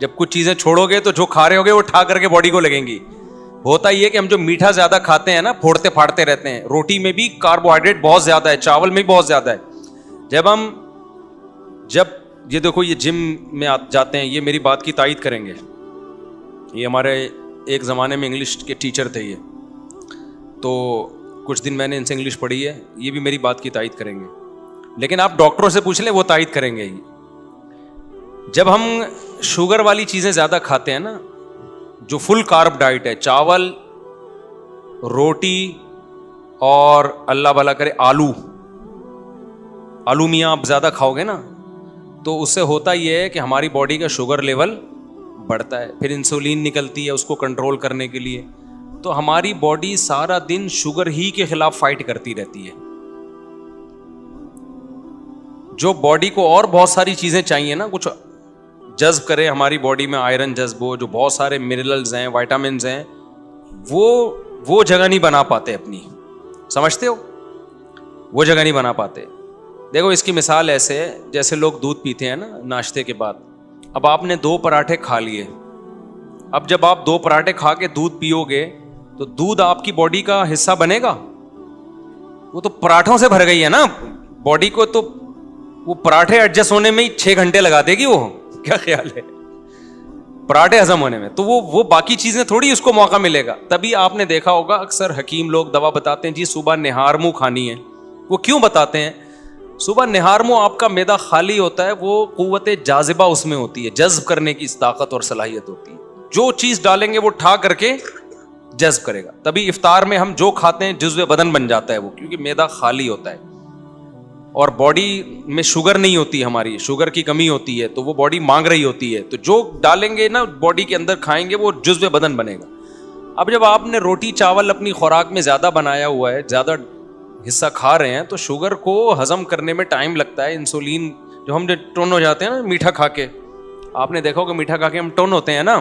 جب کچھ چیزیں چھوڑو گے تو جو کھا رہے ہوگے وہ ٹھا کر کے باڈی کو لگیں گی. ہوتا یہ کہ ہم جو میٹھا زیادہ کھاتے ہیں نا, پھوڑتے پھاڑتے رہتے ہیں. روٹی میں بھی کاربوہائیڈریٹ بہت زیادہ ہے, چاول میں بھی بہت زیادہ ہے. جب یہ دیکھو, یہ جم میں جاتے ہیں, یہ میری بات کی تائید کریں گے, یہ ہمارے ایک زمانے میں انگلش کے ٹیچر تھے یہ, تو کچھ دن میں نے ان سے انگلش پڑھی ہے, یہ بھی میری بات کی تائید کریں گے. لیکن آپ ڈاکٹروں سے پوچھ لیں, وہ تائید کریں گے. جب ہم شوگر والی چیزیں زیادہ کھاتے ہیں نا, جو فل کارب ڈائٹ ہے, چاول, روٹی اور اللہ بھلا کرے آلو میاں آپ زیادہ کھاؤ گے نا, تو اس سے ہوتا یہ ہے کہ ہماری باڈی کا شوگر لیول بڑھتا ہے, پھر انسولین نکلتی ہے اس کو کنٹرول کرنے کے لیے. تو ہماری باڈی سارا دن شوگر ہی کے خلاف فائٹ کرتی رہتی ہے. جو باڈی کو اور بہت ساری چیزیں چاہیے نا, کچھ جذب کرے ہماری باڈی میں, آئرن جذب ہو, جو بہت سارے منرلز ہیں, وائٹامنز ہیں, وہ جگہ نہیں بنا پاتے اپنی, سمجھتے ہو, وہ جگہ نہیں بنا پاتے. دیکھو اس کی مثال ایسے ہے جیسے لوگ دودھ پیتے ہیں نا ناشتے کے بعد. اب آپ نے 2 پراٹھے کھا لیے, اب جب آپ 2 پراٹھے کھا کے دودھ پیو گے تو دودھ آپ کی باڈی کا حصہ بنے گا؟ وہ تو پراٹھوں سے بھر گئی ہے نا باڈی کو, تو وہ پراٹھے ایڈجسٹ ہونے میں ہی 6 گھنٹے لگا دے گی. وہ کیا خیال ہے پراٹھے ہضم ہونے میں؟ تو وہ باقی چیزیں تھوڑی اس کو موقع ملے گا. تبھی آپ نے دیکھا ہوگا اکثر حکیم لوگ دوا بتاتے ہیں, جی صبح نہار منہ کھانی ہے. وہ کیوں بتاتے ہیں؟ صبح نہار منہ آپ کا معدہ خالی ہوتا ہے, وہ قوت جاذبہ اس میں ہوتی ہے, جذب کرنے کی طاقت اور صلاحیت ہوتی ہے. جو چیز ڈالیں گے وہ ٹھا کر کے جذب کرے گا. تبھی افطار میں ہم جو کھاتے ہیں جزو بدن بن جاتا ہے وہ, کیونکہ معدہ خالی ہوتا ہے اور باڈی میں شوگر نہیں ہوتی, ہماری شوگر کی کمی ہوتی ہے, تو وہ باڈی مانگ رہی ہوتی ہے. تو جو ڈالیں گے نا باڈی کے اندر کھائیں گے وہ جزو بدن بنے گا. اب جب آپ نے روٹی چاول اپنی خوراک میں زیادہ بنایا ہوا ہے, زیادہ حصہ کھا رہے ہیں, تو شوگر کو ہضم کرنے میں ٹائم لگتا ہے. انسولین جو ہم ٹن ہو جاتے ہیں نا میٹھا کھا کے, آپ نے دیکھا ہوگا میٹھا کھا کے ہم ٹن ہوتے ہیں نا,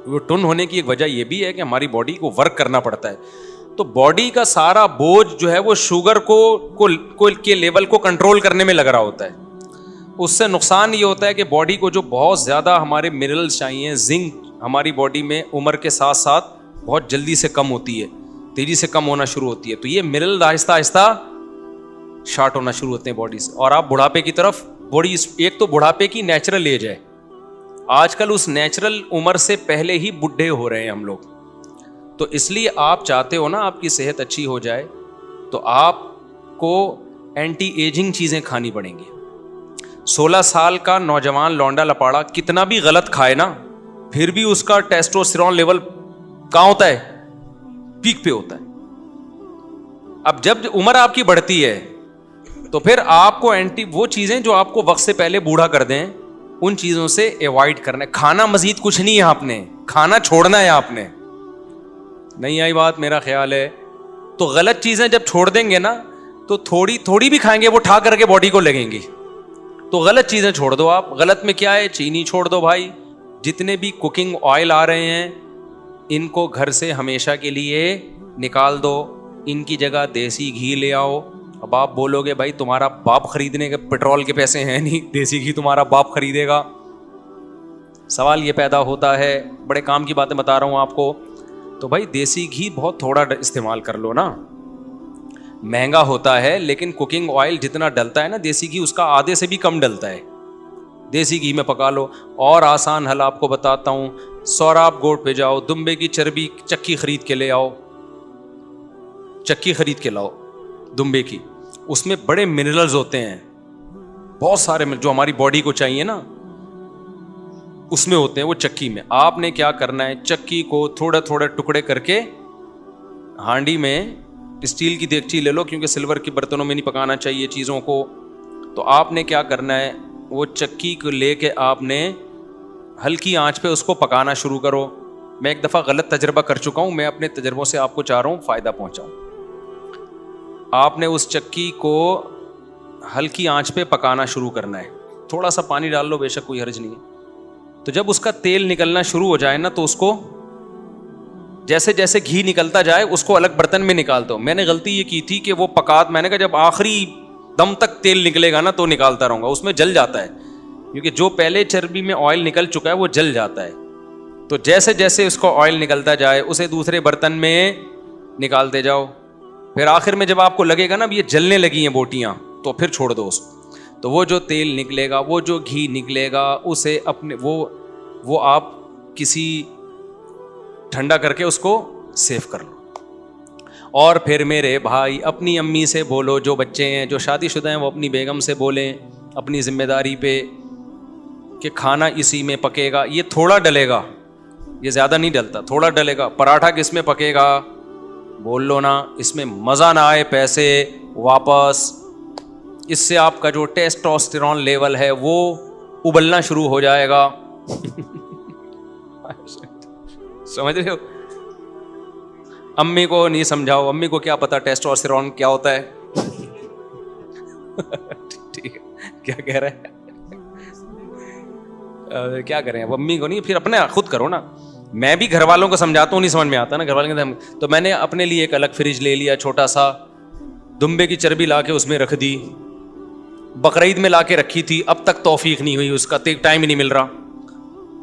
وہ ٹن ہونے کی ایک وجہ یہ بھی ہے کہ ہماری باڈی کو ورک کرنا پڑتا ہے. تو باڈی کا سارا بوجھ جو ہے وہ شوگر کو کے لیول کو کنٹرول کرنے میں لگ رہا ہوتا ہے. اس سے نقصان یہ ہوتا ہے کہ باڈی کو جو بہت زیادہ ہمارے منرلز چاہیے, زنک ہماری باڈی میں عمر کے ساتھ ساتھ بہت جلدی سے کم ہوتی ہے, تیزی سے کم ہونا شروع ہوتی ہے. تو یہ منرل آہستہ آہستہ شارٹ ہونا شروع ہوتے ہیں باڈی سے, اور آپ بڑھاپے کی طرف, باڈی ایک تو بڑھاپے کی نیچرل ایج ہے, آج کل اس نیچرل عمر سے پہلے ہی بڈھے ہو رہے ہیں ہم لوگ. تو اس لیے آپ چاہتے ہو نا آپ کی صحت اچھی ہو جائے, تو آپ کو اینٹی ایجنگ چیزیں کھانی پڑیں گی. 16 سال کا نوجوان لونڈا لپاڑا کتنا بھی غلط کھائے نا, پھر بھی اس کا ٹیسٹوسٹیرون لیول کہاں ہوتا ہے؟ پیک پہ ہوتا ہے. اب جب عمر آپ کی بڑھتی ہے تو پھر آپ کو وہ چیزیں جو آپ کو وقت سے پہلے بوڑھا کر دیں, ان چیزوں سے ایوائڈ کرنا ہے. کھانا مزید کچھ نہیں ہے, آپ نے کھانا چھوڑنا ہے. آپ نے نہیں آئی بات, میرا خیال ہے. تو غلط چیزیں جب چھوڑ دیں گے نا تو تھوڑی تھوڑی بھی کھائیں گے وہ ٹھا کر کے باڈی کو لگیں گی. تو غلط چیزیں چھوڑ دو آپ. غلط میں کیا ہے؟ چینی چھوڑ دو بھائی. جتنے بھی کوکنگ آئل آ رہے ہیں ان کو گھر سے ہمیشہ کے لیے نکال دو, ان کی جگہ دیسی گھی لے آؤ. اب آپ بولو گے بھائی تمہارا باپ خریدنے کے پیٹرول کے پیسے ہیں نہیں, دیسی گھی تمہارا باپ خریدے گا. سوال یہ پیدا ہوتا ہے, بڑے کام کی باتیں بتا رہا ہوں آپ کو. تو بھائی دیسی گھی بہت تھوڑا استعمال کر لو نا, مہنگا ہوتا ہے لیکن کوکنگ آئل جتنا ڈلتا ہے نا دیسی گھی, اس کا آدھے سے بھی کم ڈلتا ہے. دیسی گھی میں پکا لو. اور آسان حل آپ کو بتاتا ہوں, سوراب گوٹ پہ جاؤ, دمبے کی چربی چکی خرید کے لے آؤ, چکی خرید کے لاؤ دمبے کی. اس میں بڑے منرلز ہوتے ہیں, بہت سارے جو ہماری باڈی کو چاہیے نا اس میں ہوتے ہیں, وہ چکی میں. آپ نے کیا کرنا ہے, چکی کو تھوڑے تھوڑے ٹکڑے کر کے ہانڈی میں, اسٹیل کی دیگچی لے لو کیونکہ سلور کے برتنوں میں نہیں پکانا چاہیے چیزوں کو. تو آپ نے کیا کرنا ہے, وہ چکی کو لے کے آپ نے ہلکی آنچ پہ اس کو پکانا شروع کرو. میں ایک دفعہ غلط تجربہ کر چکا ہوں, میں اپنے تجربوں سے آپ کو چاہ رہا ہوں فائدہ پہنچاؤں. آپ نے اس چکی کو ہلکی آنچ پہ پکانا شروع کرنا ہے. تھوڑا سا پانی ڈال لو, بے شک کوئی حرج نہیں ہے. تو جب اس کا تیل نکلنا شروع ہو جائے نا تو اس کو جیسے جیسے گھی نکلتا جائے اس کو الگ برتن میں نکال دو. میں نے غلطی یہ کی تھی کہ وہ میں نے کہا جب آخری دم تک تیل نکلے گا نا تو نکالتا رہوں گا, اس میں جل جاتا ہے. کیونکہ جو پہلے چربی میں آئل نکل چکا ہے وہ جل جاتا ہے. تو جیسے جیسے اس کو آئل نکلتا جائے اسے دوسرے برتن میں نکالتے جاؤ. پھر آخر میں جب آپ کو لگے گا نا یہ جلنے لگی ہیں بوٹیاں تو پھر چھوڑ دو اس کو. تو وہ جو تیل نکلے گا, وہ جو گھی نکلے گا, اسے اپنے وہ آپ کسی ٹھنڈا کر کے اس کو سیو کر لو. اور پھر میرے بھائی اپنی امی سے بولو, جو بچے ہیں جو شادی شدہ ہیں وہ اپنی بیگم سے بولیں اپنی ذمہ داری پہ کہ کھانا اسی میں پکے گا. یہ تھوڑا ڈلے گا, یہ زیادہ نہیں ڈلتا, تھوڑا ڈلے گا. پراٹھا کس میں پکے گا بول لو نا, اس میں مزہ نہ آئے پیسے واپس. اس سے آپ کا جو ٹیسٹوسٹیرون لیول ہے وہ ابلنا شروع ہو جائے گا. سمجھ رہے ہو؟ امی کو نہیں سمجھاؤ, امی کو کیا پتا ٹیسٹوسٹیرون کیا ہوتا ہے. ٹھیک ہے, کیا کہہ رہے ہیں, کیا کریں اب امی کو نہیں, پھر اپنے خود کرو نا. میں بھی گھر والوں کو سمجھاتا ہوں, نہیں سمجھ میں آتا نا گھر والوں کے. تو میں نے اپنے لیے ایک الگ فریج لے لیا چھوٹا سا, دمبے کی چربی لا کے اس میں رکھ دی. بقرعید میں لا کے رکھی تھی, اب تک توفیق نہیں ہوئی اس کا, ٹائم ہی نہیں مل رہا.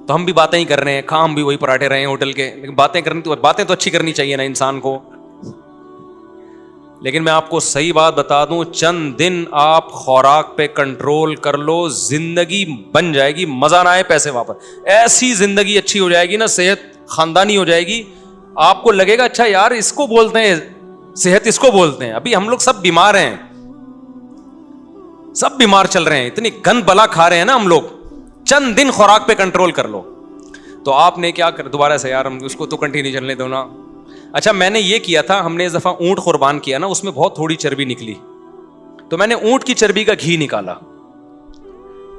تو ہم بھی باتیں ہی کر رہے ہیں, کھا ہم بھی وہی پراٹھے رہے ہیں ہوٹل کے, لیکن باتیں تو اچھی کرنی چاہیے نا انسان کو. لیکن میں آپ کو صحیح بات بتا دوں, چند دن آپ خوراک پہ کنٹرول کر لو, زندگی بن جائے گی. مزہ نہ آئے پیسے واپس, ایسی زندگی اچھی ہو جائے گی نا, صحت خاندانی ہو جائے گی. آپ کو لگے گا اچھا یار اس کو بولتے ہیں صحت, اس کو بولتے ہیں. ابھی ہم لوگ سب بیمار ہیں, سب بیمار چل رہے ہیں, اتنی گند بلا کھا رہے ہیں نا ہم لوگ. چند دن خوراک پہ کنٹرول کر لو. تو آپ نے کیا کر, دوبارہ سے یار ہم اس کو تو کنٹینیو چلنے دو نا. اچھا میں نے یہ کیا تھا, ہم نے اس دفعہ اونٹ قربان کیا نا, اس میں بہت تھوڑی چربی نکلی, تو میں نے اونٹ کی چربی کا گھی نکالا.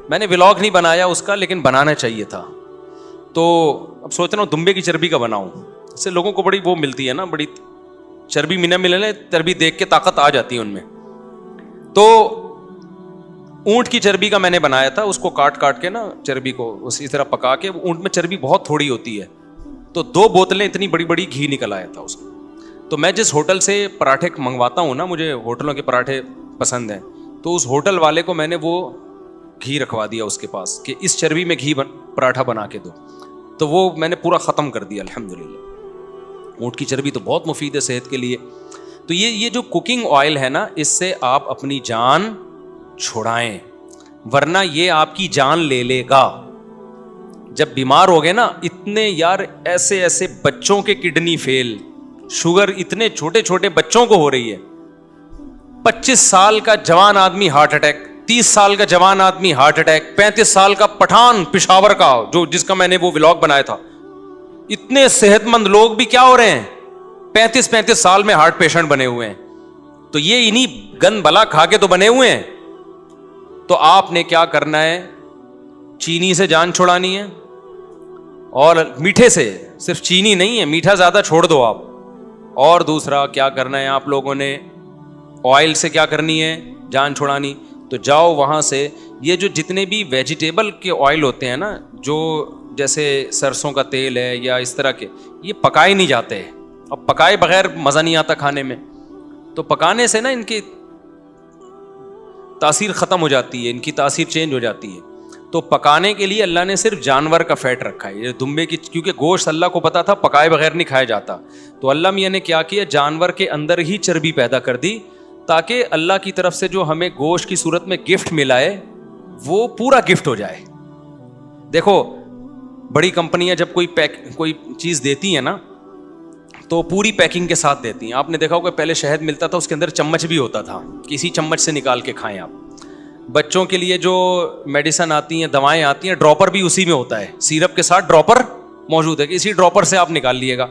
میں نے ولاگ نہیں بنایا اس کا, لیکن بنانا چاہیے تھا. تو اب سوچ رہا ہوں دمبے کی چربی کا بناؤں, اس سے لوگوں کو بڑی وہ ملتی ہے نا, بڑی چربی ملنے چربی دیکھ کے طاقت آ جاتی ہے ان میں. تو اونٹ کی چربی کا میں نے بنایا تھا, اس کو کاٹ کے نا چربی کو اسی طرح پکا کے. اونٹ میں چربی بہت تھوڑی ہوتی ہے, تو 2 بوتلیں اتنی بڑی بڑی گھی نکل آیا تھا اس کو. تو میں جس ہوٹل سے پراٹھے منگواتا ہوں نا, مجھے ہوٹلوں کے پراٹھے پسند ہیں, تو اس ہوٹل والے کو میں نے وہ گھی رکھوا دیا اس کے پاس کہ اس چربی میں گھی پراٹھا بنا کے دو. تو وہ میں نے پورا ختم کر دیا الحمدللہ. اونٹ کی چربی تو بہت مفید ہے صحت کے لیے. تو یہ جو کوکنگ آئل ہے نا, اس سے آپ اپنی جان چھڑائیں, ورنہ یہ آپ کی جان لے لے گا. جب بیمار ہو گئے نا, اتنے یار ایسے بچوں کے کڈنی فیل, شوگر اتنے چھوٹے چھوٹے بچوں کو ہو رہی ہے. 25 سال کا جوان آدمی ہارٹ اٹیک, 30 سال کا جوان آدمی ہارٹ اٹیک, 35 سال کا پٹھان پشاور کا جس کا میں نے وہ ولاگ بنایا تھا. اتنے صحت مند لوگ بھی کیا ہو رہے ہیں, 35 سال میں ہارٹ پیشنٹ بنے ہوئے ہیں. تو یہ انہیں گند بلا کھا کے تو بنے ہوئے ہیں. تو آپ نے کیا کرنا ہے, چینی سے جان چھڑانی ہے, اور میٹھے سے, صرف چینی نہیں ہے, میٹھا زیادہ چھوڑ دو آپ. اور دوسرا کیا کرنا ہے آپ لوگوں نے, آئل سے کیا کرنی ہے, جان چھڑانی. تو جاؤ وہاں سے, یہ جو جتنے بھی ویجیٹیبل کے آئل ہوتے ہیں نا, جو جیسے سرسوں کا تیل ہے یا اس طرح کے, یہ پکائے نہیں جاتے. اب پکائے بغیر مزہ نہیں آتا کھانے میں, تو پکانے سے نا ان کی تاثیر ختم ہو جاتی ہے, ان کی تاثیر چینج ہو جاتی ہے. تو پکانے کے لیے اللہ نے صرف جانور کا فیٹ رکھا ہے, یہ دمبے کی, کیونکہ گوشت اللہ کو پتا تھا پکائے بغیر نہیں کھایا جاتا. تو اللہ میاں نے کیا کیا, جانور کے اندر ہی چربی پیدا کر دی, تاکہ اللہ کی طرف سے جو ہمیں گوشت کی صورت میں گفٹ ملا ہے وہ پورا گفٹ ہو جائے. دیکھو بڑی کمپنیاں جب کوئی چیز دیتی ہیں نا, تو پوری پیکنگ کے ساتھ دیتی ہیں. آپ نے دیکھا ہوگا پہلے شہد ملتا تھا, اس کے اندر چمچ بھی ہوتا تھا, کسی چمچ سے نکال کے کھائیں آپ. بچوں کے لیے جو میڈیسن آتی ہیں, دوائیں آتی ہیں, ڈراپر بھی اسی میں ہوتا ہے, سیرپ کے ساتھ ڈراپر موجود ہے, کہ اسی ڈراپر سے آپ نکال لیے گا.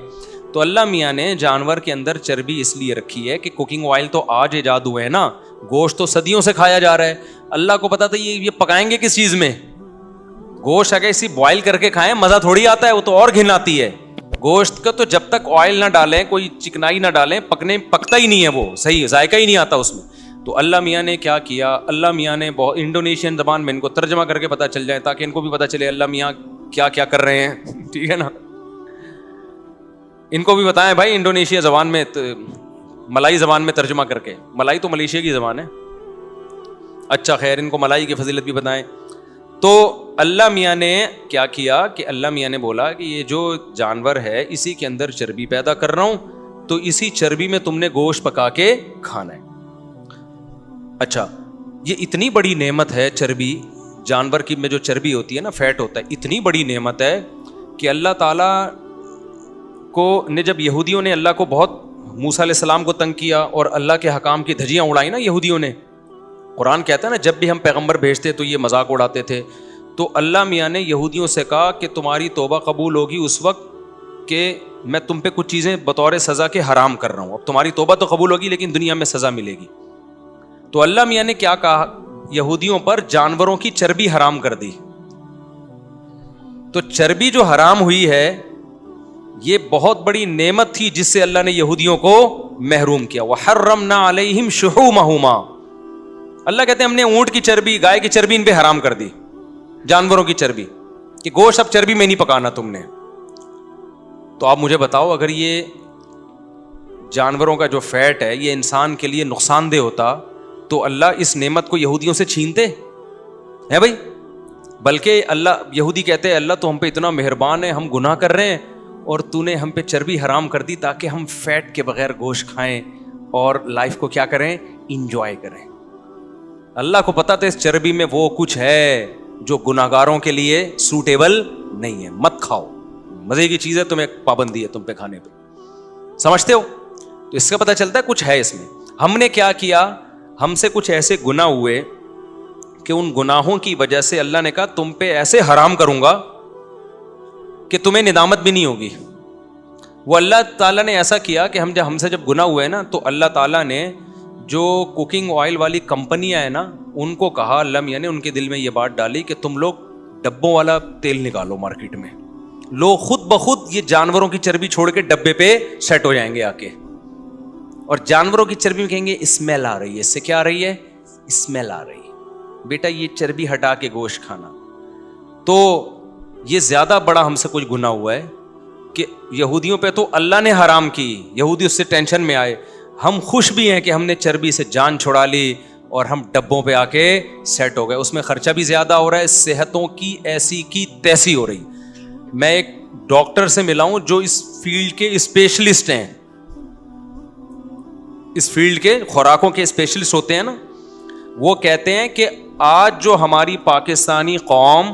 تو اللہ میاں نے جانور کے اندر چربی اس لیے رکھی ہے کہ کوکنگ آئل تو آج ایجاد ہوئے ہیں نا, گوشت تو صدیوں سے کھایا جا رہا ہے. اللہ کو پتا تھا یہ پکائیں گے کس چیز میں. گوشت اگر اسی بوائل کر کے کھائیں مزہ تھوڑی آتا ہے, وہ تو اور گھن آتی ہے. گوشت کا تو جب تک آئل نہ ڈالیں, کوئی چکنائی نہ ڈالیں, پکتا ہی نہیں ہے, وہ صحیح ذائقہ ہی نہیں آتا اس میں. تو اللہ میاں نے کیا کیا, اللہ میاں نے بہت انڈونیشین زبان میں ان کو ترجمہ کر کے پتہ چل جائے, تاکہ ان کو بھی پتہ چلے اللہ میاں کیا کیا کر رہے ہیں. ٹھیک ہے نا, ان کو بھی بتائیں بھائی انڈونیشیا زبان میں, ملائی زبان میں ترجمہ کر کے. ملائی تو ملیشیا کی زبان ہے. اچھا خیر, ان کو ملائی کی فضیلت بھی بتائیں. تو اللہ میاں نے کیا کیا کہ اللہ میاں نے بولا کہ یہ جو جانور ہے اسی کے اندر چربی پیدا کر رہا ہوں، تو اسی چربی میں تم نے گوشت پکا کے کھانا ہے۔ اچھا، یہ اتنی بڑی نعمت ہے چربی، جانور کی میں جو چربی ہوتی ہے نا، فیٹ ہوتا ہے، اتنی بڑی نعمت ہے کہ اللہ تعالیٰ کو نے جب یہودیوں نے اللہ کو بہت، موسیٰ علیہ السلام کو تنگ کیا اور اللہ کے حکام کی دھجیاں اڑائی نا یہودیوں نے، قرآن کہتا ہے نا جب بھی ہم پیغمبر بھیجتے تو یہ مذاق اڑاتے تھے، تو اللہ میاں نے یہودیوں سے کہا کہ تمہاری توبہ قبول ہوگی اس وقت کہ میں تم پہ کچھ چیزیں بطور سزا کے حرام کر رہا ہوں، اب تمہاری توبہ تو قبول ہوگی لیکن دنیا میں سزا ملے گی۔ تو اللہ میاں نے کیا کہا، یہودیوں پر جانوروں کی چربی حرام کر دی۔ تو چربی جو حرام ہوئی ہے یہ بہت بڑی نعمت تھی جس سے اللہ نے یہودیوں کو محروم کیا۔ وَحَرَّمْنَا عَلَيْهِمْ شُحُومَهُمَا، اللہ کہتے ہیں ہم نے اونٹ کی چربی، گائے کی چربی ان پہ حرام کر دی، جانوروں کی چربی، کہ گوشت اب چربی میں نہیں پکانا تم نے۔ تو آپ مجھے بتاؤ اگر یہ جانوروں کا جو فیٹ ہے یہ انسان کے لیے نقصان دہ ہوتا تو اللہ اس نعمت کو یہودیوں سے چھینتے ہیں بھائی؟ بلکہ اللہ، یہودی کہتے ہیں اللہ تو ہم پہ اتنا مہربان ہے، ہم گناہ کر رہے ہیں اور تو نے ہم پہ چربی حرام کر دی تاکہ ہم فیٹ کے بغیر گوشت کھائیں اور لائف کو کیا کریں، انجوائے کریں۔ اللہ کو پتا تھا اس چربی میں وہ کچھ ہے جو گناہگاروں کے لیے سوٹیبل نہیں ہے، مت کھاؤ، مزے کی چیز ہے، تمہیں پابندی ہے تم پہ کھانے پہ، سمجھتے ہو؟ تو اس کا پتہ چلتا ہے کچھ ہے اس میں۔ ہم نے کیا کیا، ہم سے کچھ ایسے گناہ ہوئے کہ ان گناہوں کی وجہ سے اللہ نے کہا تم پہ ایسے حرام کروں گا کہ تمہیں ندامت بھی نہیں ہوگی۔ وہ اللہ تعالیٰ نے ایسا کیا کہ ہم سے جب گناہ ہوئے نا تو اللہ تعالیٰ نے جو کوکنگ آئل والی کمپنیاں ہیں نا ان کو کہا، اللہ میاں نے ان کے دل میں یہ بات ڈالی کہ تم لوگ ڈبوں والا تیل نکالو مارکیٹ میں، لوگ خود بخود یہ جانوروں کی چربی چھوڑ کے ڈبے پہ سیٹ ہو جائیں گے آ کے، اور جانوروں کی چربی میں کہیں گے اسمیل آ رہی ہے، اس سے کیا آ رہی ہے، اسمیل آ رہی ہے، بیٹا یہ چربی ہٹا کے گوشت کھانا۔ تو یہ زیادہ بڑا ہم سے کچھ گناہ ہوا ہے کہ یہودیوں پہ تو اللہ نے حرام کی، یہودی اس سے ٹینشن میں آئے، ہم خوش بھی ہیں کہ ہم نے چربی سے جان چھڑا لی اور ہم ڈبوں پہ آ کے سیٹ ہو گئے، اس میں خرچہ بھی زیادہ ہو رہا ہے، صحتوں کی ایسی کی تیسی ہو رہی۔ میں ایک ڈاکٹر سے ملا ہوں جو اس فیلڈ کے اسپیشلسٹ ہیں، اس فیلڈ کے خوراکوں کے اسپیشلسٹ ہوتے ہیں نا، وہ کہتے ہیں کہ آج جو ہماری پاکستانی قوم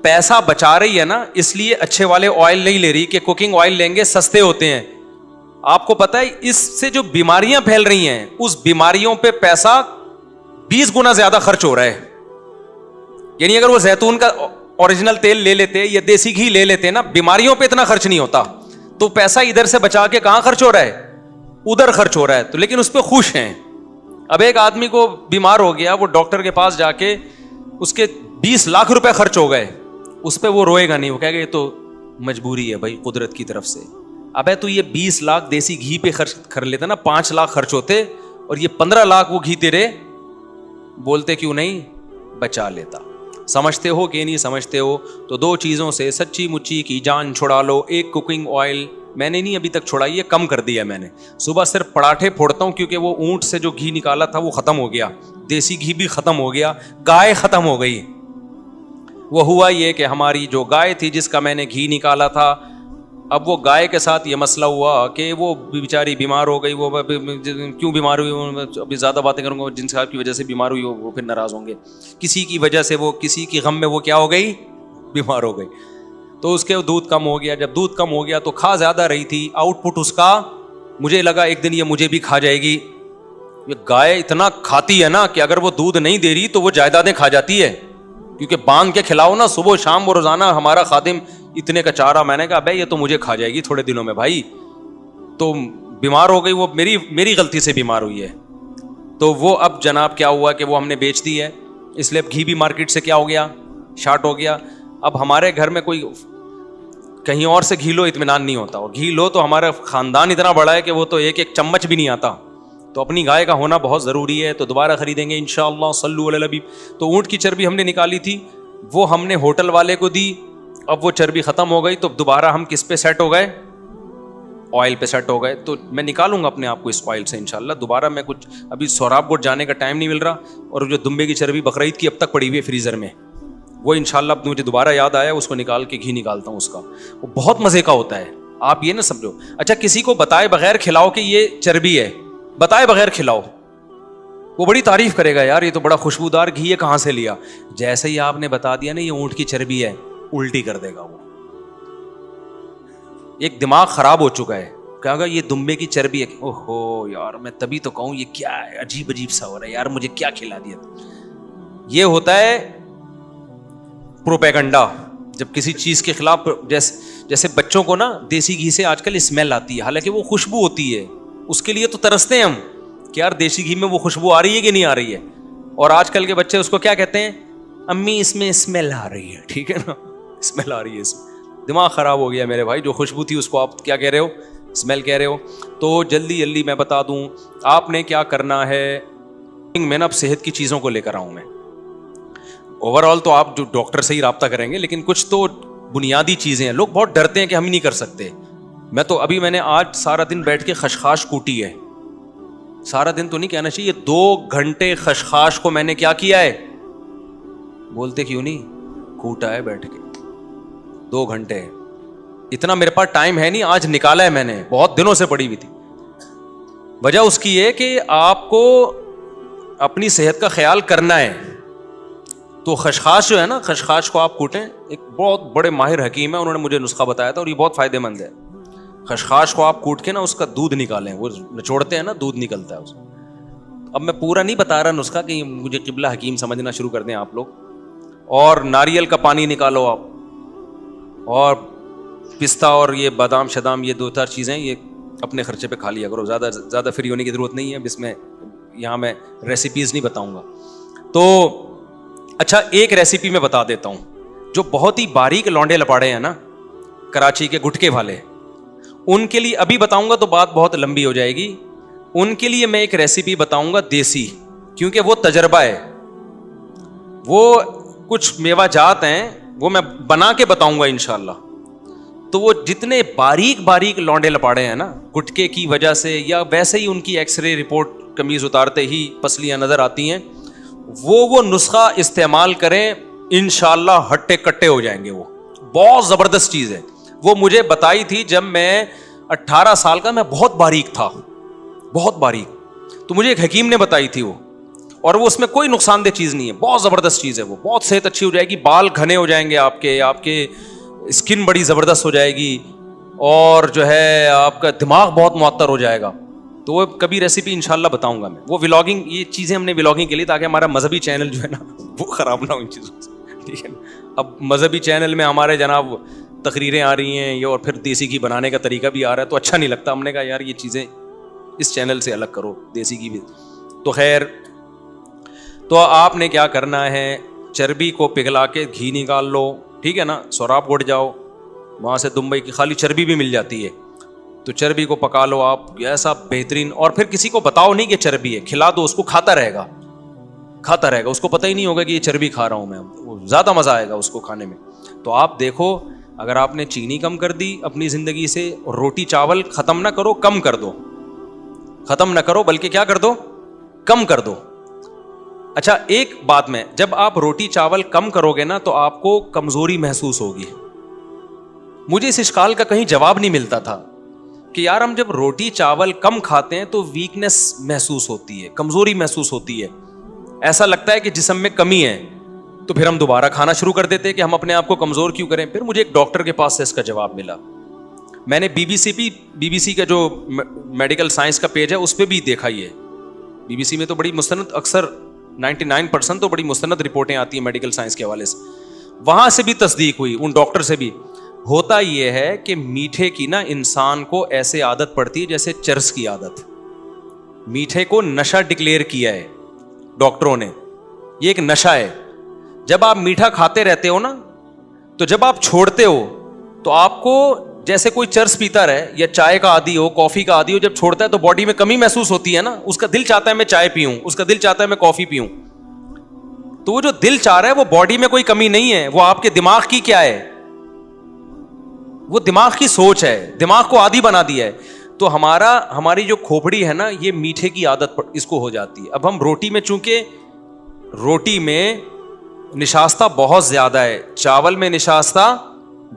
پیسہ بچا رہی ہے نا، اس لیے اچھے والے آئل نہیں لے رہی کہ کوکنگ آئل لیں گے سستے ہوتے ہیں۔ آپ کو پتہ ہے اس سے جو بیماریاں پھیل رہی ہیں اس بیماریوں پہ پیسہ 20 گنا زیادہ خرچ ہو رہا ہے۔ یعنی اگر وہ زیتون کا اوریجنل تیل لے لیتے یا دیسی گھی لے لیتے نا، بیماریوں پہ اتنا خرچ نہیں ہوتا، تو پیسہ ادھر سے بچا کے کہاں خرچ ہو رہا ہے، ادھر خرچ ہو رہا ہے، تو لیکن اس پہ خوش ہیں۔ اب ایک آدمی کو بیمار ہو گیا، وہ ڈاکٹر کے پاس جا کے اس کے 20 لاکھ روپے خرچ ہو گئے، اس پہ وہ روئے گا نہیں، وہ کہے گا یہ تو مجبوری ہے بھائی قدرت کی طرف سے۔ ابے تو یہ 20 لاکھ دیسی گھی پہ خرچ کر لیتا نا، 5 لاکھ خرچ ہوتے اور یہ 15 لاکھ وہ گھی تیرے بولتے کیوں نہیں بچا لیتا۔ سمجھتے ہو کہ نہیں سمجھتے ہو؟ تو 2 چیزوں سے سچی مچی کی جان چھڑا لو۔ ایک کوکنگ آئل میں نے نہیں ابھی تک چھڑائی ہے، کم کر دیا میں نے، صبح صرف پراٹھے پھوڑتا ہوں کیونکہ وہ اونٹ سے جو گھی نکالا تھا وہ ختم ہو گیا، دیسی گھی بھی ختم ہو گیا، گائے ختم ہو گئی۔ وہ ہوا یہ کہ ہماری جو گائے تھی جس کا میں نے گھی نکالا تھا، اب وہ گائے کے ساتھ یہ مسئلہ ہوا کہ وہ بیچاری بیمار ہو گئی۔ وہ کیوں بیمار ہوئی، ابھی زیادہ باتیں کروں گا، جن صاحب کی وجہ سے بیمار ہوئی وہ پھر ناراض ہوں گے، کسی کی وجہ سے، وہ کسی کی غم میں وہ کیا ہو گئی، بیمار ہو گئی، تو اس کے دودھ کم ہو گیا۔ جب دودھ کم ہو گیا تو کھا زیادہ رہی تھی، آؤٹ پٹ اس کا، مجھے لگا ایک دن یہ مجھے بھی کھا جائے گی۔ یہ گائے اتنا کھاتی ہے نا کہ اگر وہ دودھ نہیں دے رہی تو وہ جائیدادیں کھا جاتی ہے، کیونکہ باندھ کے کھلاؤ نا صبح شام، وہ روزانہ ہمارا خادم اتنے کا چارہ۔ میں نے کہا بھائی یہ تو مجھے کھا جائے گی تھوڑے دنوں میں بھائی، تو بیمار ہو گئی، وہ میری غلطی سے بیمار ہوئی ہے۔ تو وہ اب جناب کیا ہوا کہ وہ ہم نے بیچ دی ہے، اس لیے اب گھی بھی مارکیٹ سے کیا ہو گیا، شارٹ ہو گیا۔ اب ہمارے گھر میں کوئی کہیں اور سے گھی لو اطمینان نہیں ہوتا، اور گھی لو تو ہمارا خاندان اتنا بڑا ہے کہ وہ تو ایک چمچ بھی نہیں آتا، تو اپنی گائے کا ہونا بہت ضروری ہے۔ تو دوبارہ خریدیں گے انشاءاللہ، صلو علی الحبیب۔ تو اونٹ کی چربی ہم نے نکالی تھی، وہ ہم نے ہوٹل والے کو دی، اب وہ چربی ختم ہو گئی، تو دوبارہ ہم کس پہ سیٹ ہو گئے، آئل پہ سیٹ ہو گئے۔ تو میں نکالوں گا اپنے آپ کو اس آئل سے انشاءاللہ دوبارہ۔ میں کچھ ابھی سوراب کوٹ جانے کا ٹائم نہیں مل رہا، اور جو دمبے کی چربی بقرعید کی اب تک پڑی ہوئی ہے فریزر میں، وہ انشاءاللہ اب مجھے دوبارہ یاد آیا, اس کو نکال کے گھی نکالتا ہوں اس کا, وہ بہت مزے کا ہوتا ہے. آپ یہ نہ سمجھو اچھا کسی کو بتائے بغیر کھلاؤ کہ یہ چربی ہے, بتائے بغیر کھلاؤ, وہ بڑی تعریف کرے گا, یار یہ تو بڑا خوشبودار گھی ہے, کہاں سے لیا. جیسے ہی آپ نے بتا دیا نا یہ اونٹ کی چربی ہے, الٹی کر دے گا وہ. ایک دماغ خراب ہو چکا ہے, کہا گا یہ دمبے کی چربی ہے. اوہو یار میں تبھی تو کہوں یہ کیا ہے, عجیب عجیب سا ہو رہا ہے یار, مجھے کیا کھلا دیا. یہ ہوتا ہے پروپیگنڈا. جب کسی چیز کے خلاف, جیسے بچوں کو نا دیسی گھی سے آج کل اسمیل آتی ہے, حالانکہ وہ خوشبو ہوتی ہے, اس کے لیے تو ترستے ہیں ہم کہ یار دیسی گھی میں وہ خوشبو آ رہی ہے کہ نہیں آ رہی ہے. اور آج کل کے بچے اس کو کیا کہتے ہیں, امی اس میں اسمیل آ رہی ہے. ٹھیک ہے نا, اسمیل آ رہی ہے اس میں. دماغ خراب ہو گیا میرے بھائی, جو خوشبو تھی اس کو آپ کیا کہہ رہے ہو, اسمیل کہہ رہے ہو. تو جلدی میں بتا دوں آپ نے کیا کرنا ہے. میں نا اب صحت کی چیزوں کو لے کر آؤں میں. اوور آل تو آپ جو ڈاکٹر سے ہی رابطہ کریں گے, لیکن کچھ تو بنیادی چیزیں ہیں. لوگ بہت ڈرتے ہیں کہ ہم ہی نہیں کر سکتے. میں نے آج سارا دن بیٹھ کے خشخاش کوٹی ہے. سارا دن تو نہیں کہنا چاہیے, 2 گھنٹے خشخاش کو میں نے کیا کیا ہے, بولتے کیوں نہیں, کوٹا ہے بیٹھ کے 2 گھنٹے. اتنا میرے پاس ٹائم ہے نہیں, آج نکالا ہے میں نے, بہت دنوں سے پڑی ہوئی تھی. وجہ اس کی ہے کہ آپ کو اپنی صحت کا خیال کرنا ہے. تو خشخاش جو ہے نا, خشخاش کو آپ کوٹیں. ایک بہت بڑے ماہر حکیم ہے, انہوں نے مجھے نسخہ بتایا تھا اور یہ بہت فائدہ مند ہے. خشخاش کو آپ کوٹ کے نا اس کا دودھ نکالیں, وہ نچوڑتے ہیں نا, دودھ نکلتا ہے اس. اب میں پورا نہیں بتا رہا نسخہ کہ مجھے قبلہ حکیم سمجھنا شروع کر دیں آپ لوگ. اور ناریل کا پانی نکالو آپ, اور پستہ اور یہ بادام شدام, یہ 2-4 چیزیں یہ اپنے خرچے پہ کھا لیا کرو. زیادہ فری ہونے کی ضرورت نہیں ہے. اب اس میں یہاں میں ریسیپیز نہیں بتاؤں گا. تو اچھا ایک ریسیپی میں بتا دیتا ہوں. جو بہت ہی باریک لونڈے لپاڑے ہیں نا, کراچی کے گٹکے والے, ان کے لیے ابھی بتاؤں گا تو بات بہت لمبی ہو جائے گی. ان کے لیے میں ایک ریسیپی بتاؤں گا دیسی, کیونکہ وہ تجربہ ہے. وہ کچھ میوہ جات ہیں وہ میں بنا کے بتاؤں گا انشاءاللہ. تو وہ جتنے باریک لونڈے لپاڑے ہیں نا گٹکے کی وجہ سے, یا ویسے ہی ان کی ایکس رے رپورٹ قمیض اتارتے ہی پسلیاں نظر آتی ہیں, وہ نسخہ استعمال کریں, انشاءاللہ ہٹے کٹے ہو جائیں گے. وہ بہت زبردست چیز ہے. وہ مجھے بتائی تھی جب میں 18 سال کا, میں بہت باریک تھا, بہت باریک. تو مجھے ایک حکیم نے بتائی تھی وہ, اور وہ اس میں کوئی نقصان دہ چیز نہیں ہے, بہت زبردست چیز ہے. وہ بہت صحت اچھی ہو جائے گی, بال گھنے ہو جائیں گے آپ کے اسکن بڑی زبردست ہو جائے گی, اور جو ہے آپ کا دماغ بہت معطر ہو جائے گا. تو وہ کبھی ریسیپی انشاءاللہ بتاؤں گا میں. وہ ولاگنگ, یہ چیزیں ہم نے ولاگنگ کے لیے, تاکہ ہمارا مذہبی چینل جو ہے نا وہ خراب نہ ہو ان چیزوں سے. ٹھیک ہے نا. اب مذہبی چینل میں ہمارے جناب تقریریں آ رہی ہیں, یہ اور پھر دیسی گھی بنانے کا طریقہ بھی آ رہا ہے, تو اچھا نہیں لگتا. ہم نے کہا یار یہ چیزیں اس چینل سے الگ کرو, دیسی گھی بھی. تو خیر, تو آپ نے کیا کرنا ہے, چربی کو پگھلا کے گھی نکال لو. ٹھیک ہے نا. سوراب گڑ جاؤ, وہاں سے دمبئی کی خالی چربی بھی مل جاتی ہے, تو چربی کو پکا لو آپ ایسا بہترین. اور پھر کسی کو بتاؤ نہیں کہ چربی ہے, کھلا دو اس کو, کھاتا رہے گا, اس کو پتہ ہی نہیں ہوگا کہ یہ چربی کھا رہا ہوں میں. زیادہ مزہ آئے گا اس کو کھانے میں. تو آپ دیکھو, اگر آپ نے چینی کم کر دی اپنی زندگی سے, روٹی چاول ختم نہ کرو, کم کر دو, ختم نہ کرو بلکہ کیا کر دو, کم کر دو. اچھا ایک بات میں, جب آپ روٹی چاول کم کرو گے نا تو آپ کو کمزوری محسوس ہوگی. مجھے اس اشکال کا کہیں جواب نہیں ملتا تھا کہ یار ہم جب روٹی چاول کم کھاتے ہیں تو ویکنس محسوس ہوتی ہے, کمزوری محسوس ہوتی ہے, ایسا لگتا ہے کہ جسم میں کمی ہے. تو پھر ہم دوبارہ کھانا شروع کر دیتے کہ ہم اپنے آپ کو کمزور کیوں کریں. پھر مجھے ایک ڈاکٹر کے پاس سے اس کا جواب ملا. میں نے بی بی سی کا جو میڈیکل سائنس کا پیج ہے اس پہ بھی دیکھا. یہ بی بی سی میں تو بڑی مستند, اکثر 99% تو بڑی مستند رپورٹیں آتی ہیں میڈیکل سائنس کے حوالے سے. وہاں سے بھی تصدیق ہوئی, ان ڈاکٹر سے بھی. ہوتا یہ ہے کہ میٹھے کی نا انسان کو ایسے عادت پڑتی ہے جیسے چرس کی عادت. میٹھے کو نشہ ڈکلیئر کیا ہے ڈاکٹروں نے, یہ ایک نشہ ہے. جب آپ میٹھا کھاتے رہتے ہو نا, تو جب آپ چھوڑتے ہو تو آپ کو جیسے کوئی چرس پیتا رہے یا چائے کا عادی ہو, کافی کا عادی ہو, جب چھوڑتا ہے تو باڈی میں کمی محسوس ہوتی ہے نا. اس کا دل چاہتا ہے میں چائے پیوں, اس کا دل چاہتا ہے میں کافی پیوں. تو وہ جو دل چاہ رہا ہے وہ باڈی میں کوئی کمی نہیں ہے, وہ آپ کے دماغ کی کیا ہے, وہ دماغ کی سوچ ہے, دماغ کو عادی بنا دیا ہے. تو ہماری جو کھوپڑی ہے نا, یہ میٹھے کی عادت اس کو ہو جاتی ہے. اب ہم روٹی میں, چونکہ روٹی میں نشاستہ بہت زیادہ ہے, چاول میں نشاستہ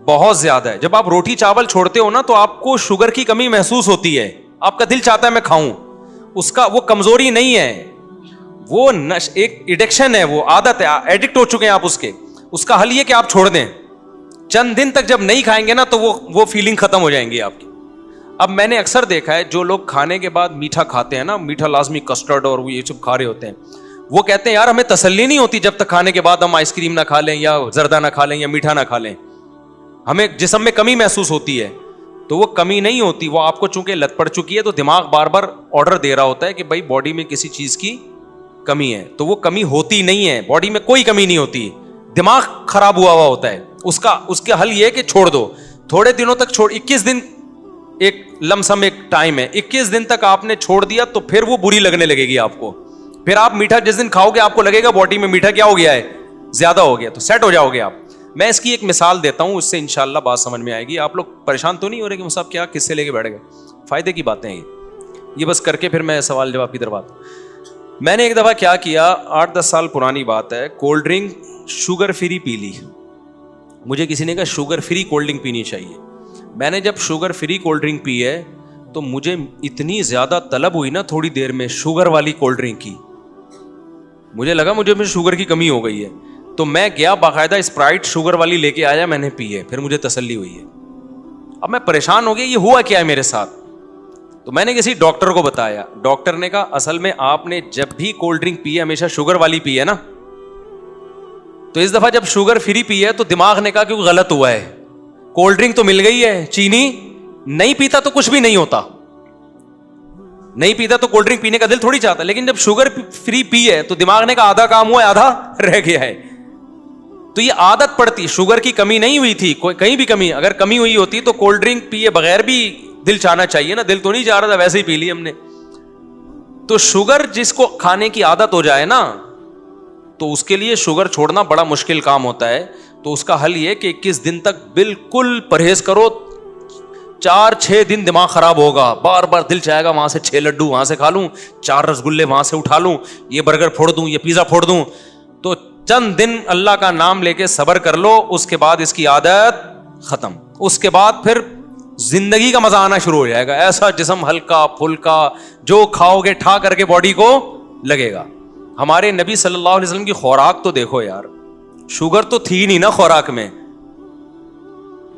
بہت زیادہ ہے. جب آپ روٹی چاول چھوڑتے ہو نا تو آپ کو شوگر کی کمی محسوس ہوتی ہے, آپ کا دل چاہتا ہے میں کھاؤں. اس کا وہ کمزوری نہیں ہے, وہ ایک ایڈکشن ہے, وہ عادت ہے, ایڈکٹ ہو چکے ہیں آپ اس کے. اس کا حل یہ کہ آپ چھوڑ دیں. چند دن تک جب نہیں کھائیں گے نا تو وہ فیلنگ ختم ہو جائیں گی آپ کی. اب میں نے اکثر دیکھا ہے جو لوگ کھانے کے بعد میٹھا کھاتے ہیں نا, میٹھا لازمی کسٹرڈ اور یہ سب کھا رہے ہوتے ہیں, وہ کہتے ہیں یار ہمیں تسلی نہیں ہوتی جب تک کھانے کے بعد ہم آئس کریم نہ کھا لیں یا زردہ نہ کھا لیں یا میٹھا نہ کھا لیں, ہمیں جسم میں کمی محسوس ہوتی ہے. تو وہ کمی نہیں ہوتی, وہ آپ کو چونکہ لت پڑ چکی ہے تو دماغ بار بار آرڈر دے رہا ہوتا ہے کہ بھائی باڈی میں کسی چیز کی کمی ہے. تو وہ کمی ہوتی نہیں ہے, باڈی میں کوئی کمی نہیں ہوتی, دماغ خراب ہوا ہوتا ہے. اس کا حل یہ ہے کہ چھوڑ دو, تھوڑے دنوں تک چھوڑ. 21 دن ایک لمسم ایک ٹائم ہے, 21 دن تک آپ نے چھوڑ دیا تو پھر وہ بری لگنے لگے گی آپ کو. پھر آپ میٹھا جس دن کھاؤ گے آپ کو لگے گا باڈی میں میٹھا کیا ہو گیا ہے, زیادہ ہو گیا, تو سیٹ ہو جاؤ گے آپ. میں اس کی ایک مثال دیتا ہوں, اس سے انشاءاللہ بات سمجھ میں آئے گی. آپ لوگ پریشان تو نہیں ہو رہے کہ مصعب کیا کس سے لے کے بیٹھ گئے, فائدے کی باتیں ہیں یہ بس کر کے پھر میں سوال جواب کی طرف آتا ہوں. میں نے ایک دفعہ کیا کیا, 8-10 سال پرانی بات ہے, کولڈ ڈرنک شوگر فری پی لی. مجھے کسی نے کہا شوگر فری کولڈ ڈرنک پینی چاہیے. میں نے جب شوگر فری کولڈ ڈرنک پی ہے تو مجھے اتنی زیادہ طلب ہوئی نا تھوڑی دیر میں شوگر والی کولڈ ڈرنک کی, مجھے لگا مجھے شوگر کی کمی ہو گئی ہے. تو میں گیا باقاعدہ اسپرائٹ شوگر والی لے کے آیا, میں نے پی ہے, پھر مجھے تسلی ہوئی ہے. اب میں پریشان ہو گیا یہ ہوا کیا ہے میرے ساتھ. تو میں نے کسی ڈاکٹر کو بتایا, ڈاکٹر نے کہا اصل میں آپ نے جب بھی کولڈ ڈرنک پی ہے ہمیشہ شوگر والی پی ہے نا, تو اس دفعہ جب شوگر فری پی ہے تو دماغ نے کہا کہ وہ غلط ہوا ہے, کولڈ ڈرنک تو مل گئی ہے, چینی نہیں پیتا تو کچھ بھی نہیں ہوتا, نہیں پیتا تو کولڈ ڈرنک پینے کا دل تھوڑی چاہتا, لیکن جب شوگر فری پی ہے تو دماغ نے کہا آدھا کام ہوا ہے آدھا رہ گیا ہے. تو یہ عادت پڑتی, شوگر کی کمی نہیں ہوئی تھی, کہیں بھی کمی, اگر کمی ہوئی ہوتی تو کولڈ ڈرنک پیے بغیر بھی دل چاہنا چاہیے نا, دل تو نہیں چاہ رہا تھا ویسے ہی پی لی ہم نے. تو شوگر جس کو کھانے کی عادت ہو جائے نا تو اس کے لیے شوگر چھوڑنا بڑا مشکل کام ہوتا ہے. تو اس کا حل یہ کہ 21 دن تک بالکل پرہیز کرو. 4-6 دن دماغ خراب ہوگا, بار بار دل چاہے گا وہاں سے 6 لڈو وہاں سے کھا لوں, 4 رسگلے وہاں سے اٹھا لوں, یہ برگر پھوڑ دوں, یہ پیزا پھوڑ دوں. تو چند دن اللہ کا نام لے کے صبر کر لو, اس کے بعد اس کی عادت ختم. اس کے بعد پھر زندگی کا مزہ آنا شروع ہو جائے گا, ایسا جسم ہلکا پھلکا, جو کھاؤ گے ٹھا کر کے باڈی کو لگے گا. ہمارے نبی صلی اللہ علیہ وسلم کی خوراک تو دیکھو یار, شوگر تو تھی نہیں نا خوراک میں,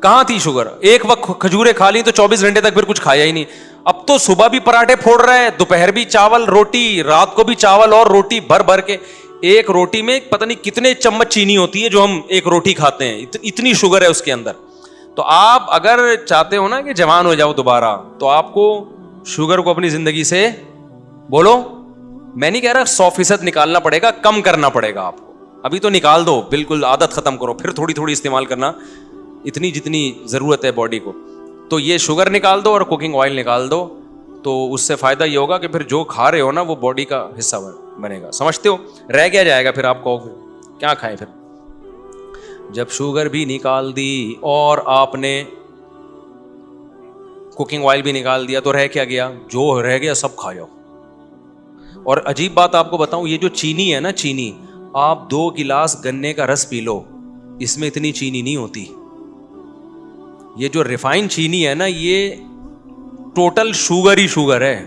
کہاں تھی شوگر. ایک وقت کھجوریں کھا لی تو 24 گھنٹے تک پھر کچھ کھایا ہی نہیں. اب تو صبح بھی پراٹھے پھوڑ رہے ہیں, دوپہر بھی چاول روٹی, رات کو بھی چاول اور روٹی بھر بھر کے. ایک روٹی میں پتہ نہیں کتنے چمچ چینی ہوتی ہے جو ہم ایک روٹی کھاتے ہیں, اتنی شوگر ہے اس کے اندر. تو آپ اگر چاہتے ہو نا کہ جوان ہو جاؤ دوبارہ تو آپ کو شوگر کو اپنی زندگی سے بولو, میں نہیں کہہ رہا 100% نکالنا پڑے گا, کم کرنا پڑے گا آپ کو. ابھی تو نکال دو, بالکل عادت ختم کرو, پھر تھوڑی تھوڑی استعمال کرنا اتنی جتنی ضرورت ہے باڈی کو. تو یہ شوگر نکال دو اور کوکنگ آئل نکال دو, تو اس سے فائدہ یہ ہوگا کہ پھر جو کھا رہے ہو نا وہ باڈی کا حصہ بنے گا. سمجھتے ہو, رہ کیا جائے گا پھر آپ کو, کیا کھائیں پھر. جب شوگر بھی نکال دی اور آپ نے کوکنگ آئل بھی نکال دیا تو رہ کیا گیا, جو رہ گیا سب کھا جاؤ. اور عجیب بات آپ کو بتاؤں, یہ جو چینی ہے نا, چینی آپ 2 گلاس گنے کا رس پی لو, اس میں اتنی چینی نہیں ہوتی. یہ جو ریفائن چینی ہے نا یہ ٹوٹل شوگر ہی شوگر ہے.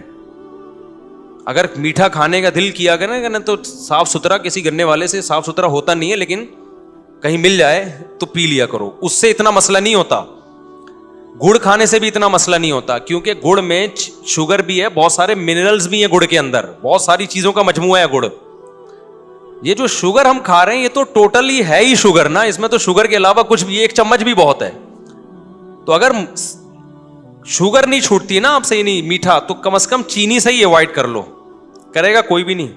اگر میٹھا کھانے کا دل کیا کرے نا تو صاف ستھرا کسی گنے والے سے, صاف ستھرا ہوتا نہیں ہے لیکن کہیں مل جائے تو پی لیا کرو, اس سے اتنا مسئلہ نہیں ہوتا. گڑ کھانے سے بھی اتنا مسئلہ نہیں ہوتا, کیونکہ گڑ میں شوگر بھی ہے, بہت سارے منرلز بھی ہیں گڑ کے اندر, بہت ساری چیزوں کا مجموعہ ہے گڑ. یہ جو شوگر ہم کھا رہے ہیں یہ تو ٹوٹلی ہے ہی شوگر نا, اس میں تو شوگر کے علاوہ کچھ بھی, 1 چمچ بھی بہت ہے. تو اگر شوگر نہیں چھوٹتی نا آپ سے, ہی نہیں میٹھا, تو کم از کم چینی سے ہی اوائڈ کر لو. کرے گا کوئی بھی نہیں.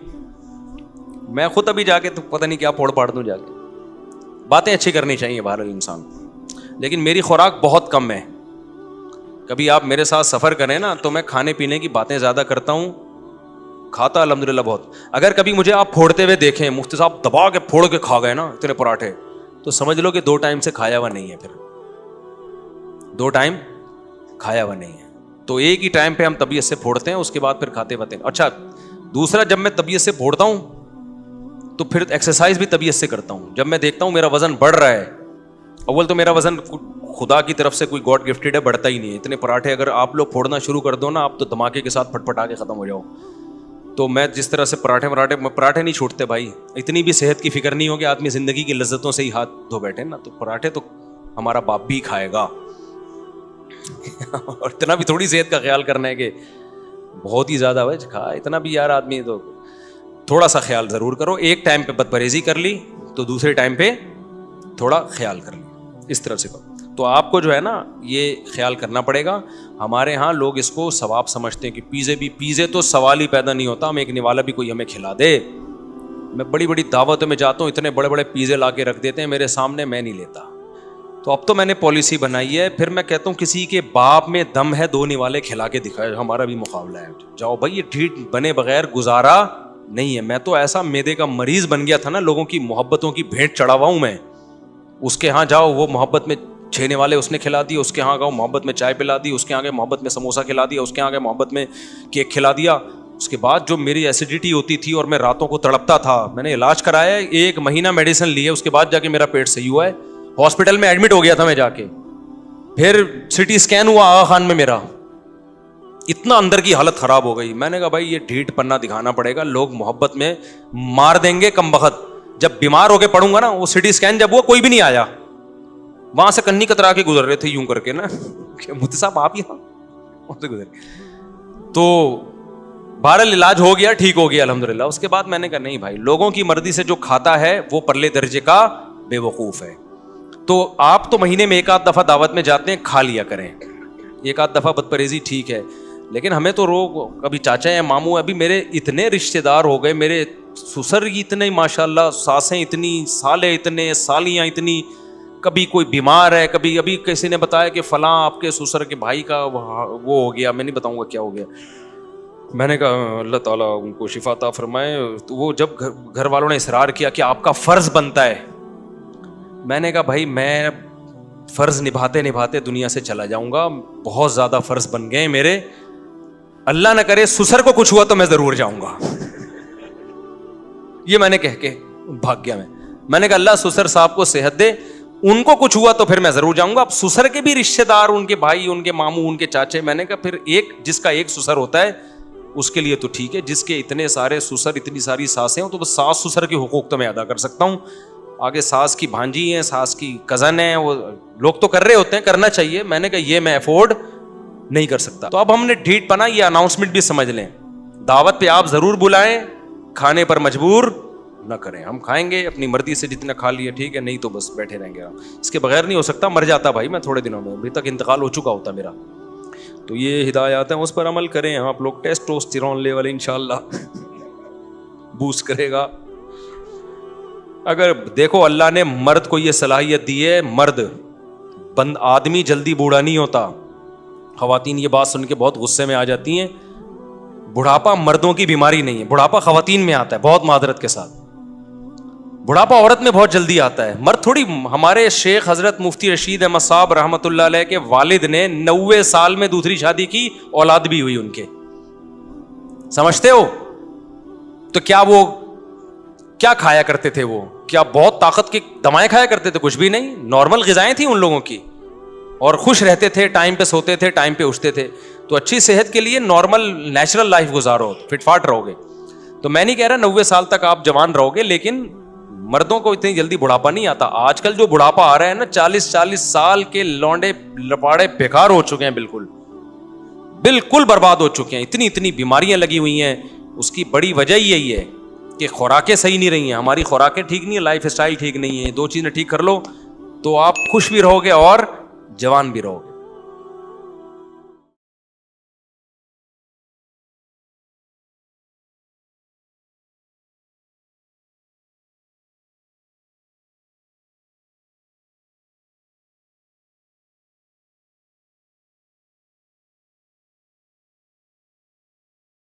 میں خود ابھی جا کے تو پتہ نہیں کیا پھوڑ پاڑ دوں جا کے. باتیں اچھی کرنی چاہیے باہر انسان, لیکن میری خوراک بہت کم ہے. کبھی آپ میرے ساتھ سفر کریں نا تو میں کھانے پینے کی باتیں زیادہ کرتا ہوں, کھاتا الحمدللہ بہت. اگر کبھی مجھے آپ پھوڑتے ہوئے دیکھیں, مفتی صاحب دبا کے پھوڑ کے کھا گئے نا اتنے پراٹھے, تو سمجھ لو کہ 2 ٹائم سے کھایا ہوا نہیں ہے, پھر 2 ٹائم کھایا ہوا نہیں ہے. تو ایک ہی ٹائم پہ ہم طبیعت سے پھوڑتے ہیں, اس کے بعد پھر کھاتے ہیں. اچھا دوسرا, جب میں طبیعت سے پھوڑتا ہوں تو پھر ایکسرسائز بھی طبیعت سے کرتا ہوں. جب میں دیکھتا ہوں میرا وزن بڑھ رہا ہے, اول تو میرا وزن خدا کی طرف سے کوئی گاڈ گفٹیڈ ہے, بڑھتا ہی نہیں ہے. اتنے پراٹھے اگر آپ لوگ پھوڑنا شروع کر دو نا, آپ تو دھماکے کے ساتھ پھٹ پھٹا کے ختم ہو جاؤ. تو میں جس طرح سے پراٹھے نہیں چھوٹتے بھائی. اتنی بھی صحت کی فکر نہیں ہوگی, آدمی زندگی کی لذتوں سے ہی ہاتھ دھو بیٹھے نا, تو پراٹھے تو ہمارا باپ بھی کھائے گا. اور اتنا بھی تھوڑی صحت کا خیال کرنا ہے کہ بہت ہی زیادہ بھائی کھا, اتنا بھی یار آدمی تو تھوڑا سا خیال ضرور کرو. ایک ٹائم پہ بد پرہیزی کر لی تو دوسرے ٹائم پہ تھوڑا خیال کر لی, اس طرح سے کرو. تو آپ کو جو ہے نا یہ خیال کرنا پڑے گا. ہمارے ہاں لوگ اس کو ثواب سمجھتے ہیں کہ پیزے تو سوال ہی پیدا نہیں ہوتا, ہم ایک نوالا بھی کوئی ہمیں کھلا دے. میں بڑی بڑی دعوتوں میں جاتا ہوں, اتنے بڑے بڑے پیزے لا کے رکھ دیتے ہیں میرے سامنے, میں نہیں لیتا. تو اب تو میں نے پالیسی بنائی ہے, پھر میں کہتا ہوں کسی کے باپ میں دم ہے 2 نوالے کھلا کے دکھائے, ہمارا بھی مقابلہ ہے. جاؤ بھائی, یہ ڈھیٹ بنے بغیر گزارا نہیں ہے. میں تو ایسا میدے کا مریض بن گیا تھا نا, لوگوں کی محبتوں کی بھیٹ چڑھا ہوا ہوں میں. اس کے ہاں جاؤ, وہ محبت میں 6 نوالے اس نے کھلا دی, اس کے ہاں گاؤ محبت میں چائے پلا دی, اس کے آگے محبت میں سموسا کھلا دیا, اس کے آگے محبت میں کیک کھلا دیا. اس کے بعد جو میری ایسیڈیٹی ہوتی تھی اور میں راتوں کو تڑپتا تھا, میں نے علاج کرایا, 1 مہینہ میڈیسن لی ہے, اس کے بعد جا کے میرا پیٹ صحیح ہوا ہے. ہاسپٹل میں ایڈمٹ ہو گیا تھا میں جا کے, پھر سٹی اسکین ہوا آغا خان میں میرا, اتنا اندر کی حالت خراب ہو گئی. میں نے کہا بھائی یہ ڈھیٹ پنا دکھانا پڑے گا, لوگ محبت میں مار دیں گے کم بخت. جب بیمار ہو کے پڑوں گا نا, وہ سٹی اسکین جب ہوا کوئی بھی نہیں آیا, وہاں سے کنی کترا کے گزر رہے تھے یوں کر کے نا, مفتی صاحب آپ یہاں وہاں سے گزر. تو بہرحال علاج ہو گیا, ٹھیک ہو گیا الحمدللہ. اس کے بعد میں نے کہا نہیں بھائی, لوگوں کی مرضی سے جو کھاتا ہے وہ پرلے درجے کا بے وقوف ہے. تو آپ تو مہینے میں 1 آدھ دفعہ دعوت میں جاتے ہیں, کھا لیا کریں 1 آدھ دفعہ بد پرہیزی ٹھیک ہے, لیکن ہمیں تو کبھی چاچا ہیں ماموں. ابھی میرے اتنے رشتے دار ہو گئے, میرے سسر اتنے ماشاء اللہ, ساسیں اتنی, سالے اتنے, سالیاں اتنی. کبھی کوئی بیمار ہے, کبھی ابھی کسی نے بتایا کہ فلاں آپ کے سسر کے بھائی کا وہ ہو گیا, میں نہیں بتاؤں گا کیا ہو گیا. میں نے کہا اللہ تعالیٰ ان کو شفا عطا فرمائے. تو وہ جب گھر والوں نے اصرار کیا کہ آپ کا فرض بنتا ہے, میں نے کہا بھائی میں فرض نبھاتے نبھاتے دنیا سے چلا جاؤں گا, بہت زیادہ فرض بن گئے میرے, اللہ نہ کرے سسر کو کچھ ہوا تو میں ضرور جاؤں گا. یہ میں نے کہہ کے بھاگ گیا. میں نے کہا اللہ سسر صاحب کو صحت دے, ان کو کچھ ہوا تو پھر میں ضرور جاؤں گا. اب سسر کے بھی رشتے دار, ان کے بھائی, ان کے ماموں, ان کے چاچے. میں نے کہا پھر جس کا ایک سسر ہوتا ہے اس کے لیے تو ٹھیک ہے, جس کے اتنے سارے سسر, اتنی ساری ساسیں ہوں, تو بس ساس سسر کے حقوق تو میں ادا کر سکتا ہوں. آگے ساس کی بھانجی ہیں, ساس کی کزن ہیں, وہ لوگ تو کر رہے ہوتے ہیں, کرنا چاہیے. میں نے کہا یہ میں افورڈ نہیں کر سکتا. تو اب ہم نے ڈھیٹ پنا یہ اناؤنسمنٹ بھی سمجھ لیں, دعوت پہ آپ ضرور بلائیں, کھانے پر مجبور نہ کریں. ہم کھائیں گے اپنی مرضی سے, جتنا کھا لیے ٹھیک ہے, نہیں تو بس بیٹھے رہیں گے. اس کے بغیر نہیں ہو سکتا, مر جاتا بھائی میں تھوڑے دنوں میں, ابھی تک انتقال ہو چکا ہوتا میرا. تو یہ ہدایات ہیں, اس پر عمل کریں آپ لوگ. ٹیسٹوسٹیرون لیول انشاءاللہ بوسٹ کرے گا. اگر دیکھو اللہ نے مرد کو یہ صلاحیت دی ہے, مرد آدمی جلدی بوڑھا نہیں ہوتا. خواتین یہ بات سن کے بہت غصے میں آ جاتی ہیں, بڑھاپا مردوں کی بیماری نہیں ہے, بڑھاپا خواتین میں آتا ہے, بہت معذرت کے ساتھ. بڑھاپا عورت میں بہت جلدی آتا ہے, مرد تھوڑی. ہمارے شیخ حضرت مفتی رشید احمد صاحب رحمۃ اللہ علیہ کے والد نے 90 سال میں دوسری شادی کی, اولاد بھی ہوئی ان کے. سمجھتے ہو؟ تو کیا وہ کیا کھایا کرتے تھے, وہ کیا بہت طاقت کی دوائیں کھایا کرتے تھے؟ کچھ بھی نہیں, نارمل غذائیں تھیں ان لوگوں کی, اور خوش رہتے تھے, ٹائم پہ سوتے تھے, ٹائم پہ اٹھتے تھے. تو اچھی صحت کے لیے نارمل نیچرل لائف گزارو, فٹ فاٹ رہو گے. تو میں نہیں کہہ رہا 90 سال تک آپ جوان رہو گے, لیکن مردوں کو اتنی جلدی بڑھاپا نہیں آتا. آج کل جو بڑھاپا آ رہا ہے نا, 40 سال کے لونڈے لپاڑے بیکار ہو چکے ہیں, بالکل برباد ہو چکے ہیں. اتنی بیماریاں لگی ہوئی ہیں. اس کی بڑی وجہ یہی ہے کہ خوراکیں صحیح نہیں رہی ہیں, ہماری خوراکیں ٹھیک نہیں ہیں, لائف اسٹائل ٹھیک نہیں ہے. 2 چیزیں ٹھیک کر لو تو آپ خوش بھی رہو گے اور جوان بھی رہو گے.